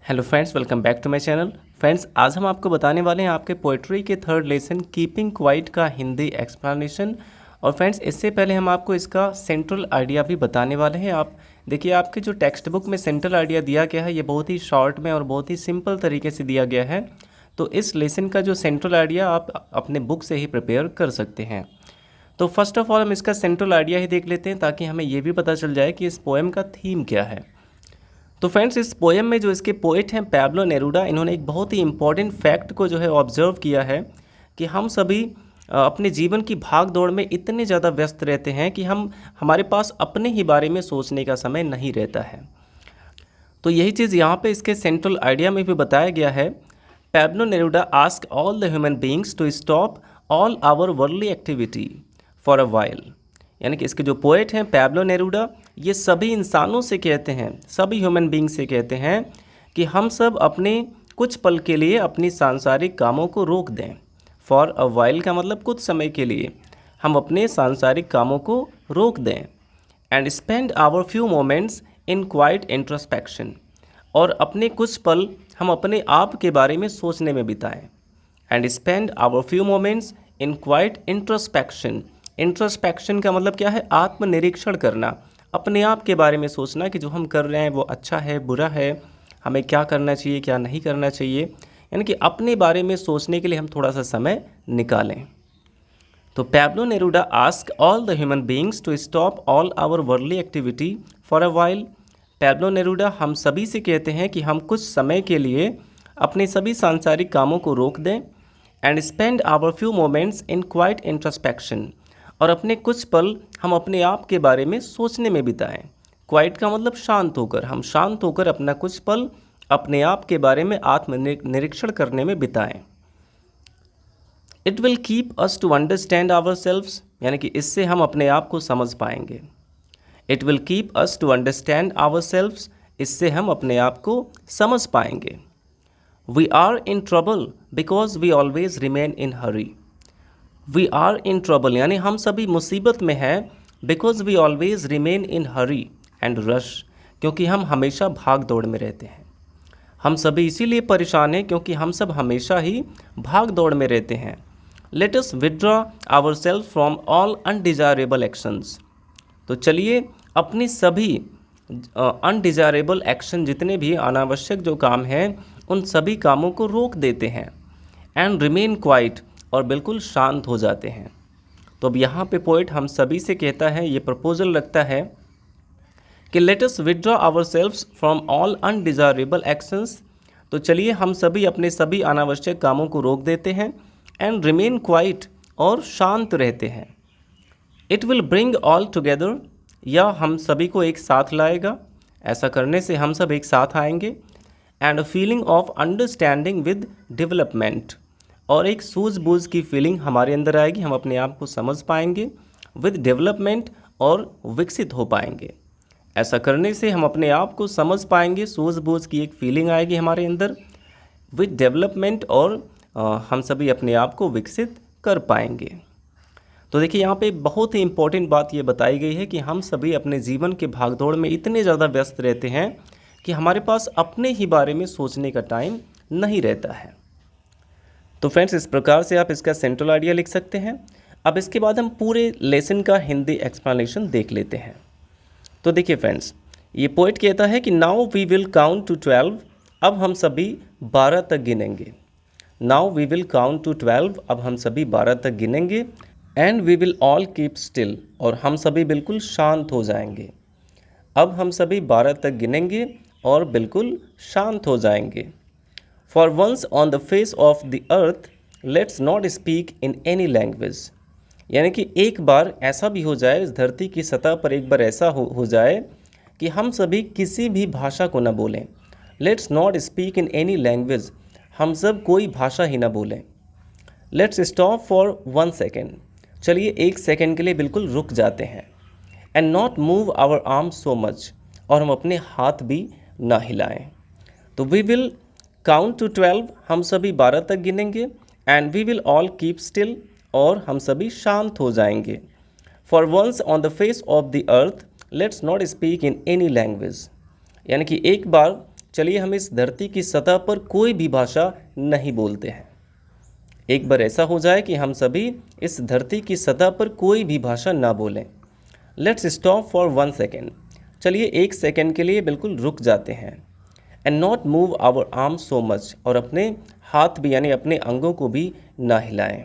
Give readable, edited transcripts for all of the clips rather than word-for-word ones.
Hello friends, welcome back to my channel. Friends, आज हम आपको बताने वाले हैं आपके पोइट्री के थर्ड लेसन कीपिंग क्वाइट का हिंदी एक्सप्लेनेशन। और फ्रेंड्स, इससे पहले हम आपको इसका सेंट्रल आइडिया भी बताने वाले हैं। आप देखिए, आपके जो टेक्स्ट बुक में सेंट्रल आइडिया दिया गया है ये बहुत ही शॉर्ट में और बहुत ही सिंपल तरीके से दिया गया है। तो इस लेसन का जो सेंट्रल आइडिया आप अपने बुक से ही प्रिपेयर कर सकते हैं। तो फर्स्ट ऑफ ऑल हम इसका सेंट्रल आइडिया ही देख लेते हैं ताकि हमें ये भी पता चल जाए कि इस पोएम का थीम क्या है। तो फ्रेंड्स, इस पोएम में जो इसके पोइट हैं पैब्लो नेरूडा, इन्होंने एक बहुत ही इंपॉर्टेंट फैक्ट को जो है ऑब्जर्व किया है कि हम सभी अपने जीवन की भाग दौड़ में इतने ज़्यादा व्यस्त रहते हैं कि हमारे पास अपने ही बारे में सोचने का समय नहीं रहता है। तो यही चीज़ यहाँ पे इसके सेंट्रल आइडिया में भी बताया गया है। Pablo Neruda ask all the human beings to stop all our worldly activity for a while. यानी कि इसके जो पोएट हैं पैब्लो नेरूडा, ये सभी इंसानों से कहते हैं, सभी ह्यूमन बींग से कहते हैं कि हम सब अपने कुछ पल के लिए अपनी सांसारिक कामों को रोक दें। फॉर अ वाइल का मतलब कुछ समय के लिए हम अपने सांसारिक कामों को रोक दें। And spend our few moments in quiet introspection, और अपने कुछ पल हम अपने आप के बारे में सोचने में बिताएं। And spend our few moments in quiet introspection. Introspection का मतलब क्या है? आत्मनिरीक्षण करना, अपने आप के बारे में सोचना कि जो हम कर रहे हैं वो अच्छा है, बुरा है, हमें क्या करना चाहिए, क्या नहीं करना चाहिए। यानी कि अपने बारे में सोचने के लिए हम थोड़ा सा समय निकालें। तो Pablo Neruda ask all the human beings to stop all our worldly activity for a while. Pablo Neruda हम सभी से कहते हैं कि हम कुछ समय के लिए अपने सभी सांसारिक कामों को रोक दें। And spend our few moments in quiet introspection, और अपने कुछ पल हम अपने आप के बारे में सोचने में बिताएं। क्वाइट का मतलब शांत होकर, हम शांत होकर अपना कुछ पल अपने आप के बारे में आत्मनिरीक्षण करने में बिताएं। It will keep us to understand our selves, यानी कि इससे हम अपने आप को समझ पाएंगे। It will keep us to understand our selves, इससे हम अपने आप को समझ पाएंगे। We are in trouble because we always remain in hurry. We are in trouble यानी हम सभी मुसीबत में हैं, because we always remain in hurry and rush, क्योंकि हम हमेशा भाग दौड़ में रहते हैं। हम सभी इसीलिए परेशान हैं क्योंकि हम सब हमेशा ही भाग दौड़ में रहते हैं। Let us withdraw our self from all undesirable actions. तो चलिए अपनी सभी अनडिजायरेबल एक्शन, जितने भी अनावश्यक जो काम हैं, उन सभी कामों को रोक देते हैं। एंड रिमेन क्वाइट, और बिल्कुल शांत हो जाते हैं। तो अब यहाँ पे पोइट हम सभी से कहता है, ये प्रपोजल रखता है कि let us withdraw our selves from all undesirable actions. तो चलिए हम सभी अपने सभी अनावश्यक कामों को रोक देते हैं। एंड रिमेन क्वाइट, और शांत रहते हैं। It will bring all together, या हम सभी को एक साथ लाएगा, ऐसा करने से हम सब एक साथ आएंगे। And a feeling of understanding with development, और एक सूझबूझ की फीलिंग हमारे अंदर आएगी, हम अपने आप को समझ पाएंगे विद डेवलपमेंट, और विकसित हो पाएंगे। ऐसा करने से हम अपने आप को समझ पाएंगे, सूझबूझ की एक फीलिंग आएगी हमारे अंदर विद डेवलपमेंट, और हम सभी अपने आप को विकसित कर पाएंगे। तो देखिए, यहाँ पे बहुत ही इम्पोर्टेंट बात ये बताई गई है कि हम सभी अपने जीवन के भागदौड़ में इतने ज़्यादा व्यस्त रहते हैं कि हमारे पास अपने ही बारे में सोचने का टाइम नहीं रहता है। तो फ्रेंड्स, इस प्रकार से आप इसका सेंट्रल आइडिया लिख सकते हैं। अब इसके बाद हम पूरे लेसन का हिंदी एक्सप्लेनेशन देख लेते हैं। तो देखिए फ्रेंड्स, ये पोइट कहता है कि now we will count to 12, अब हम सभी 12 तक गिनेंगे। Now we will count to 12, अब हम सभी 12 तक गिनेंगे। And we will all keep still, और हम सभी बिल्कुल शांत हो जाएंगे। अब हम सभी 12 तक गिनेंगे और बिल्कुल शांत हो जाएंगे। For once on the face of the earth let's not speak in any language. यानी कि एक बार ऐसा भी हो जाए, इस धरती की सतह पर एक बार ऐसा हो जाए कि हम सभी किसी भी भाषा को न बोलें। Let's not speak in any language, हम सब कोई भाषा ही ना बोलें। लेट्स स्टॉप फॉर 1 सेकेंड, चलिए 1 सेकेंड के लिए बिल्कुल रुक जाते हैं। And not move our arm so much, और हम अपने हाथ भी ना हिलाएं। तो वी विल काउंट टू 12, हम सभी 12 तक गिनेंगे। And we will all keep still, और हम सभी शांत हो जाएंगे। For once on the face of the earth let's not speak in any language. यानी कि एक बार चलिए हम इस धरती की सतह पर कोई भी भाषा नहीं बोलते हैं। एक बार ऐसा हो जाए कि हम सभी इस धरती की सतह पर कोई भी भाषा ना बोलें। Let's stop for 1 second. चलिए 1 सेकेंड के लिए बिल्कुल रुक जाते हैं। And not move our arm so much, और अपने हाथ भी यानी अपने अंगों को भी ना हिलाएं।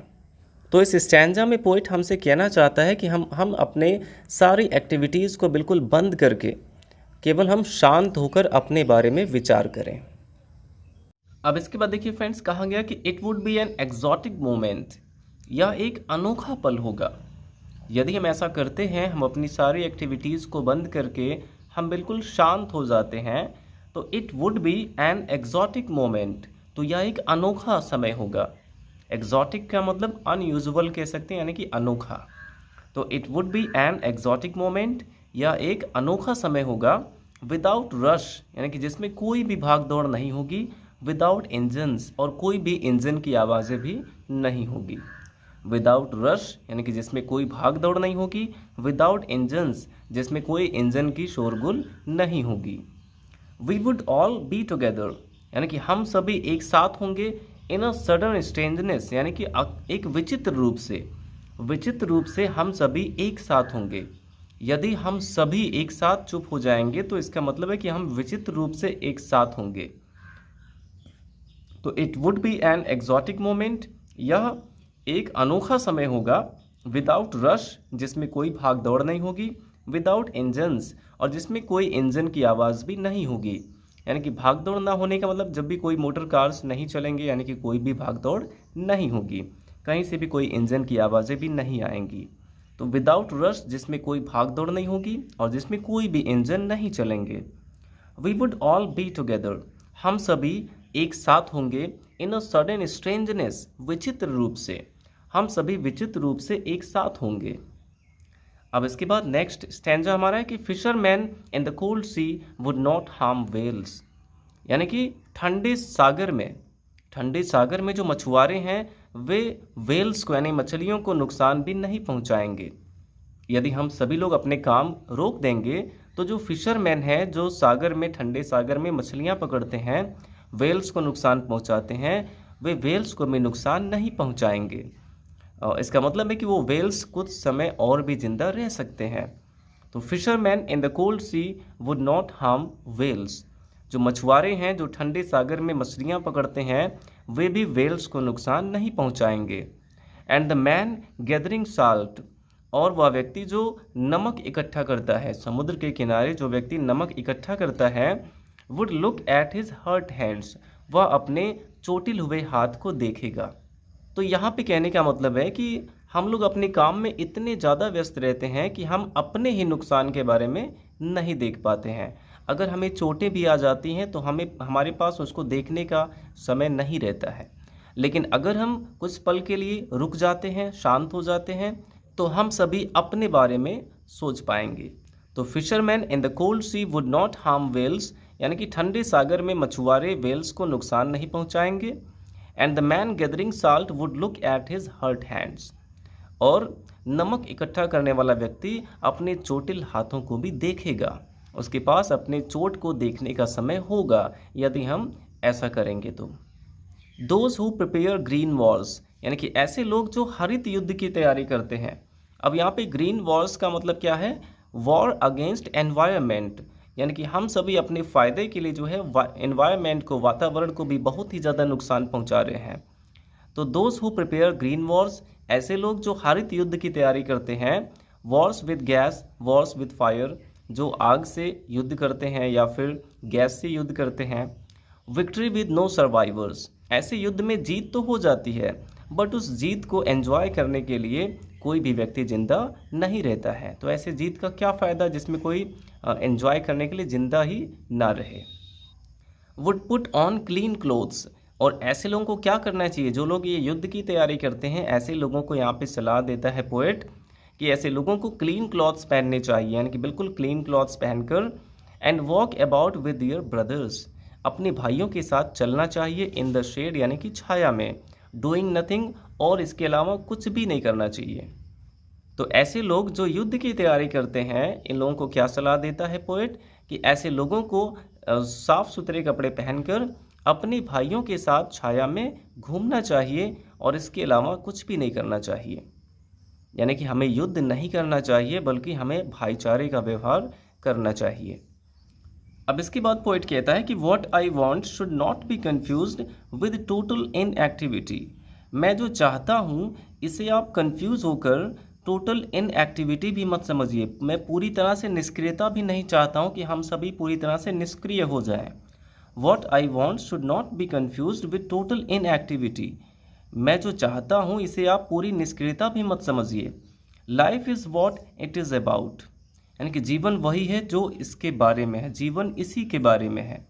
तो इस स्टैंजा में पोइट हमसे कहना चाहता है कि हम अपने सारी एक्टिविटीज़ को बिल्कुल बंद करके केवल हम शांत होकर अपने बारे में विचार करें। अब इसके बाद देखिए फ्रेंड्स, कहा गया कि it would be an exotic moment, यह एक अनोखा पल होगा। यदि हम ऐसा करते हैं, हम अपनी सारी एक्टिविटीज़ को बंद करके हम बिल्कुल शांत हो जाते हैं, तो it would be an exotic moment, तो यह एक अनोखा समय होगा। एक्जॉटिक का मतलब अनयूजुअल कह सकते हैं, यानी कि अनोखा। तो it would be an exotic moment, यह एक अनोखा समय होगा। विदाउट रश, यानी कि जिसमें कोई भी भाग दौड़ नहीं होगी। विदाउट इंजन्स, और कोई भी इंजन की आवाज़ें भी नहीं होगी। विदाउट रश, यानी कि जिसमें कोई भाग दौड़ नहीं होगी। विदाउट इंजन्स, जिसमें कोई इंजन की शोरगुल नहीं होगी। We would all be together, यानी कि हम सभी एक साथ होंगे। इन अ सडन स्ट्रेंजनेस, यानी कि एक विचित्र रूप से हम सभी एक साथ होंगे। यदि हम सभी एक साथ चुप हो जाएंगे तो इसका मतलब है कि हम विचित्र रूप से एक साथ होंगे। तो it would be an exotic moment, यह एक अनोखा समय होगा। विदाउट रश, जिसमें कोई भाग दौड़ नहीं होगी। विदाउट इंजन्स, और जिसमें कोई इंजन की आवाज़ भी नहीं होगी। यानी कि भाग दौड़ ना होने का मतलब जब भी कोई मोटर कार्स नहीं चलेंगे, यानी कि कोई भी भाग दौड़ नहीं होगी, कहीं से भी कोई इंजन की आवाज़ें भी नहीं आएंगी। तो विदाउट रश, जिसमें कोई भाग दौड़ नहीं होगी और जिसमें कोई भी इंजन नहीं चलेंगे। We would all be together, हम सभी एक साथ होंगे। इन अ सडन स्ट्रेंजनेस, विचित्र रूप से, हम सभी विचित्र रूप से एक साथ होंगे। अब इसके बाद नेक्स्ट स्टैंजा हमारा है कि fisherman in the cold sea would not harm whales, यानी कि ठंडे सागर में जो मछुआरे हैं वे वेल्स को यानी मछलियों को नुकसान भी नहीं पहुंचाएंगे। यदि हम सभी लोग अपने काम रोक देंगे तो जो फिशरमैन है, जो सागर में, ठंडे सागर में मछलियां पकड़ते हैं, वेल्स को नुकसान पहुंचाते हैं, वे वेल्स को भी नुकसान नहीं पहुंचाएंगे। इसका मतलब है कि वो वेल्स कुछ समय और भी जिंदा रह सकते हैं। तो fisherman in the cold sea would not harm whales, जो मछुआरे हैं जो ठंडे सागर में मछलियां पकड़ते हैं, वे भी वेल्स को नुकसान नहीं पहुंचाएंगे। And the man gathering salt, और वह व्यक्ति जो नमक इकट्ठा करता है, समुद्र के किनारे जो व्यक्ति नमक इकट्ठा करता है, would look at his hurt hands, वह अपने चोटिल हुए हाथ को देखेगा। तो यहाँ पे कहने का मतलब है कि हम लोग अपने काम में इतने ज़्यादा व्यस्त रहते हैं कि हम अपने ही नुकसान के बारे में नहीं देख पाते हैं। अगर हमें चोटें भी आ जाती हैं तो हमारे पास उसको देखने का समय नहीं रहता है। लेकिन अगर हम कुछ पल के लिए रुक जाते हैं, शांत हो जाते हैं, तो हम सभी अपने बारे में सोच पाएंगे। तो fisherman in the cold sea would not harm whales, यानी कि ठंडे सागर में मछुआरे वेल्स को नुकसान नहीं पहुंचाएंगे। And the man gathering salt would look at his hurt hands, और नमक इकट्ठा करने वाला व्यक्ति अपने चोटिल हाथों को भी देखेगा। उसके पास अपने चोट को देखने का समय होगा यदि हम ऐसा करेंगे तो। Those who prepare green Wars, यानी कि ऐसे लोग जो हरित युद्ध की तैयारी करते हैं। अब यहाँ पे ग्रीन वॉर्स का मतलब क्या है? वॉर अगेंस्ट एनवायरनमेंट, यानी कि हम सभी अपने फ़ायदे के लिए जो है एनवायरनमेंट को, वातावरण को भी बहुत ही ज़्यादा नुकसान पहुँचा रहे हैं। तो those who prepare green Wars, ऐसे लोग जो हरित युद्ध की तैयारी करते हैं। Wars with gas, Wars with fire, जो आग से युद्ध करते हैं या फिर गैस से युद्ध करते हैं। विक्ट्री विद नो सर्वाइवर्स, ऐसे युद्ध में जीत तो हो जाती है बट उस जीत को एंजॉय करने के लिए कोई भी व्यक्ति जिंदा नहीं रहता है। तो ऐसे जीत का क्या फ़ायदा जिसमें कोई एंजॉय करने के लिए जिंदा ही ना रहे। Would put on clean clothes, और ऐसे लोगों को क्या करना चाहिए? जो लोग ये युद्ध की तैयारी करते हैं, ऐसे लोगों को यहाँ पे सलाह देता है पोएट कि ऐसे लोगों को क्लीन क्लॉथ्स पहनने चाहिए, यानी कि बिल्कुल क्लीन क्लॉथ्स पहनकर। And walk about with your brothers, अपने भाइयों के साथ चलना चाहिए। इन द शेड, यानी कि छाया में। डूइंग नथिंग, और इसके अलावा कुछ भी नहीं करना चाहिए। तो ऐसे लोग जो युद्ध की तैयारी करते हैं, इन लोगों को क्या सलाह देता है पोएट कि ऐसे लोगों को साफ सुथरे कपड़े पहनकर अपने भाइयों के साथ छाया में घूमना चाहिए और इसके अलावा कुछ भी नहीं करना चाहिए। यानी कि हमें युद्ध नहीं करना चाहिए बल्कि हमें भाईचारे का व्यवहार करना चाहिए। अब इसके बाद पोइट कहता है कि what I want should not be confused with total inactivity. मैं जो चाहता हूँ इसे आप कंफ्यूज होकर टोटल इनएक्टिविटी भी मत समझिए। मैं पूरी तरह से निष्क्रियता भी नहीं चाहता हूँ कि हम सभी पूरी तरह से निष्क्रिय हो जाएं। What I want should not be confused with total inactivity. मैं जो चाहता हूँ इसे आप पूरी निष्क्रियता भी मत समझिए। Life is what it is about, यानी कि जीवन वही है जो इसके बारे में है, जीवन इसी के बारे में है।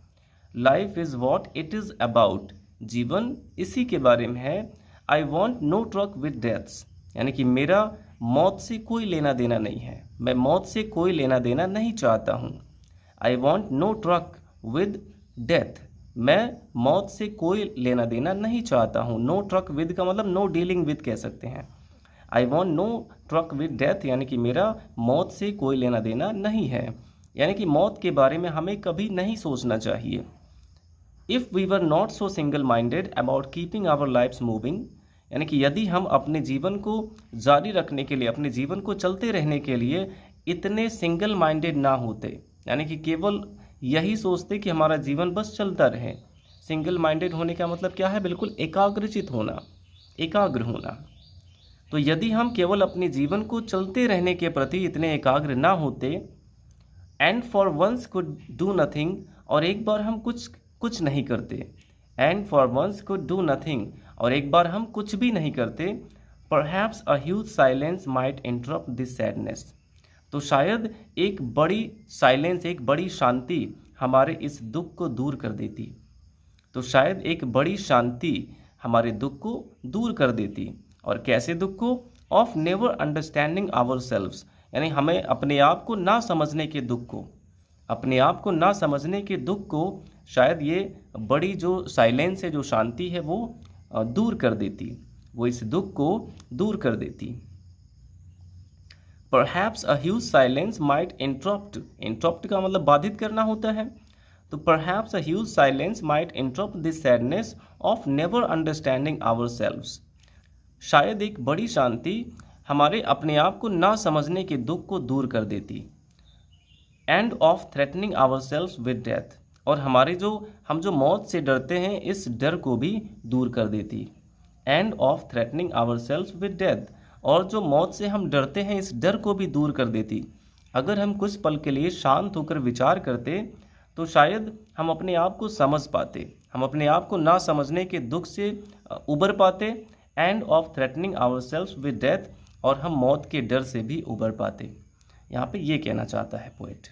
Life is what it is about, जीवन इसी के बारे में है। I want no truck with deaths, यानी कि मेरा मौत से कोई लेना देना नहीं है, मैं मौत से कोई लेना देना नहीं चाहता हूँ। I want no truck with death, मैं मौत से कोई लेना देना नहीं चाहता हूँ। नो ट्रक विद का मतलब नो डीलिंग विद कह सकते हैं। I want no truck with death, यानी कि मेरा मौत से कोई लेना देना नहीं है, यानी कि मौत के बारे में हमें कभी नहीं सोचना चाहिए। If we were not so single minded about keeping our lives moving, यानी कि यदि हम अपने जीवन को जारी रखने के लिए, अपने जीवन को चलते रहने के लिए इतने सिंगल माइंडेड ना होते, यानी कि केवल यही सोचते कि हमारा जीवन बस चलता रहे। सिंगल माइंडेड होने का मतलब क्या है? बिल्कुल एकाग्रचित होना, एकाग्र होना। तो यदि हम केवल अपने जीवन को चलते रहने के प्रति इतने एकाग्र ना होते, and for once could do nothing, और एक बार हम कुछ नहीं करते, and for once could do nothing, और एक बार हम कुछ भी नहीं करते, perhaps a huge silence might interrupt this sadness, तो शायद एक बड़ी साइलेंस, एक बड़ी शांति हमारे इस दुख को दूर कर देती। तो शायद एक बड़ी शांति हमारे दुख को दूर कर देती। और कैसे दुख को? Of never understanding our selves, यानी हमें अपने आप को ना समझने के दुख को, अपने आप को ना समझने के दुख को शायद ये बड़ी जो साइलेंस है, जो शांति है, वो दूर कर देती, वो इस दुख को दूर कर देती। Perhaps a huge silence might interrupt, interrupt का मतलब बाधित करना होता है। तो perhaps a huge silence might interrupt this sadness of never understanding ourselves, शायद एक बड़ी शांति हमारे अपने आप को ना समझने के दुख को दूर कर देती। And of threatening ourselves with death, और हमारे हम जो मौत से डरते हैं इस डर को भी दूर कर देती। And of threatening ourselves with death, और जो मौत से हम डरते हैं इस डर को भी दूर कर देती। अगर हम कुछ पल के लिए शांत होकर विचार करते तो शायद हम अपने आप को समझ पाते, हम अपने आप को ना समझने के दुख से उबर पाते। And of threatening ourselves with death, और हम मौत के डर से भी उबर पाते। यहाँ पे ये कहना चाहता है पोइट।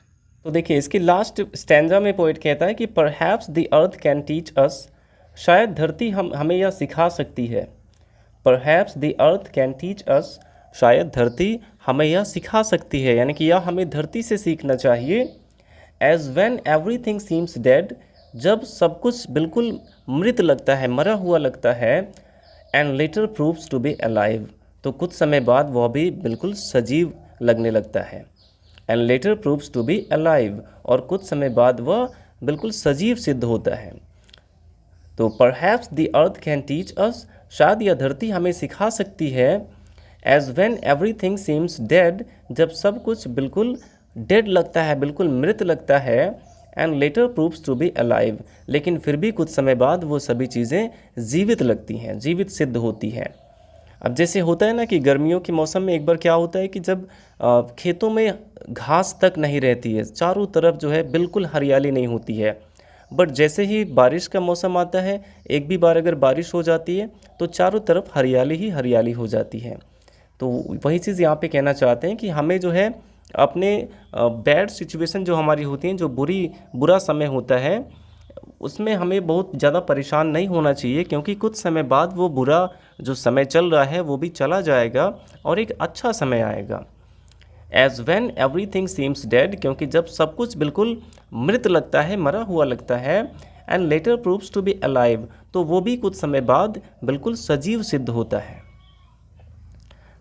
तो देखिए इसके लास्ट स्टैंजा में पोइट कहता है कि perhaps the earth can teach us, शायद धरती हमें यह सिखा सकती है। Perhaps the earth can teach us, शायद धरती हमें यह सिखा सकती है, यानी कि यह हमें धरती से सीखना चाहिए। As when everything seems dead, जब सब कुछ बिल्कुल मृत लगता है, मरा हुआ लगता है। And later proves to be alive, तो कुछ समय बाद वह भी बिल्कुल सजीव लगने लगता है। And later proves to be alive, और कुछ समय बाद वह बिल्कुल सजीव सिद्ध होता है। तो perhaps the earth can teach us, शायद यह धरती हमें सिखा सकती है। As when everything seems dead, जब सब कुछ बिल्कुल डेड लगता है, बिल्कुल मृत लगता है। And later proves to be alive, लेकिन फिर भी कुछ समय बाद वो सभी चीज़ें जीवित लगती हैं, जीवित सिद्ध होती हैं। अब जैसे होता है ना कि गर्मियों के मौसम में एक बार क्या होता है कि जब खेतों में घास तक नहीं रहती है, चारों तरफ जो है बिल्कुल हरियाली नहीं होती है, बट जैसे ही बारिश का मौसम आता है, एक भी बार अगर बारिश हो जाती है तो चारों तरफ हरियाली ही हरियाली हो जाती है। तो वही चीज़ यहाँ पे कहना चाहते हैं कि हमें जो है अपने बैड सिचुएशन जो हमारी होती हैं, जो बुरा समय होता है, उसमें हमें बहुत ज़्यादा परेशान नहीं होना चाहिए, क्योंकि कुछ समय बाद वो बुरा जो समय चल रहा है वो भी चला जाएगा और एक अच्छा समय आएगा। As when everything seems dead, क्योंकि जब सब कुछ बिल्कुल मृत लगता है, मरा हुआ लगता है। And later proves to be alive, तो वो भी कुछ समय बाद बिल्कुल सजीव सिद्ध होता है।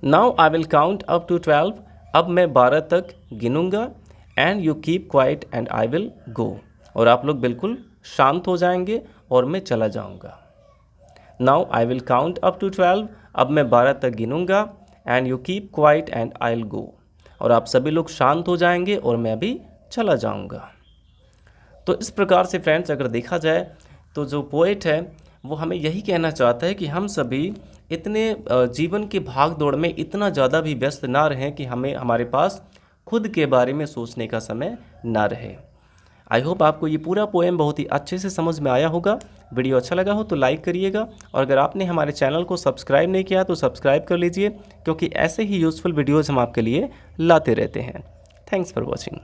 Now I will count up to 12, अब मैं 12 तक गिनूंगा। And you keep quiet and I will go, और आप लोग बिल्कुल शांत हो जाएंगे और मैं चला जाऊंगा। Now I will count up to 12। अब मैं 12 तक गिनूंगा and you keep quiet and I will go. और आप सभी लोग शांत हो जाएंगे और मैं भी चला जाऊंगा। तो इस प्रकार से फ्रेंड्स अगर देखा जाए तो जो पोएट है वो हमें यही कहना चाहता है कि हम सभी इतने जीवन की भाग दौड़ में इतना ज़्यादा भी व्यस्त ना रहें कि हमारे पास खुद के बारे में सोचने का समय ना रहे। आई होप आपको ये पूरा पोएम बहुत ही अच्छे से समझ में आया होगा। वीडियो अच्छा लगा हो तो लाइक करिएगा, और अगर आपने हमारे चैनल को सब्सक्राइब नहीं किया तो सब्सक्राइब कर लीजिए, क्योंकि ऐसे ही यूज़फुल वीडियोज़ हम आपके लिए लाते रहते हैं। Thanks for watching.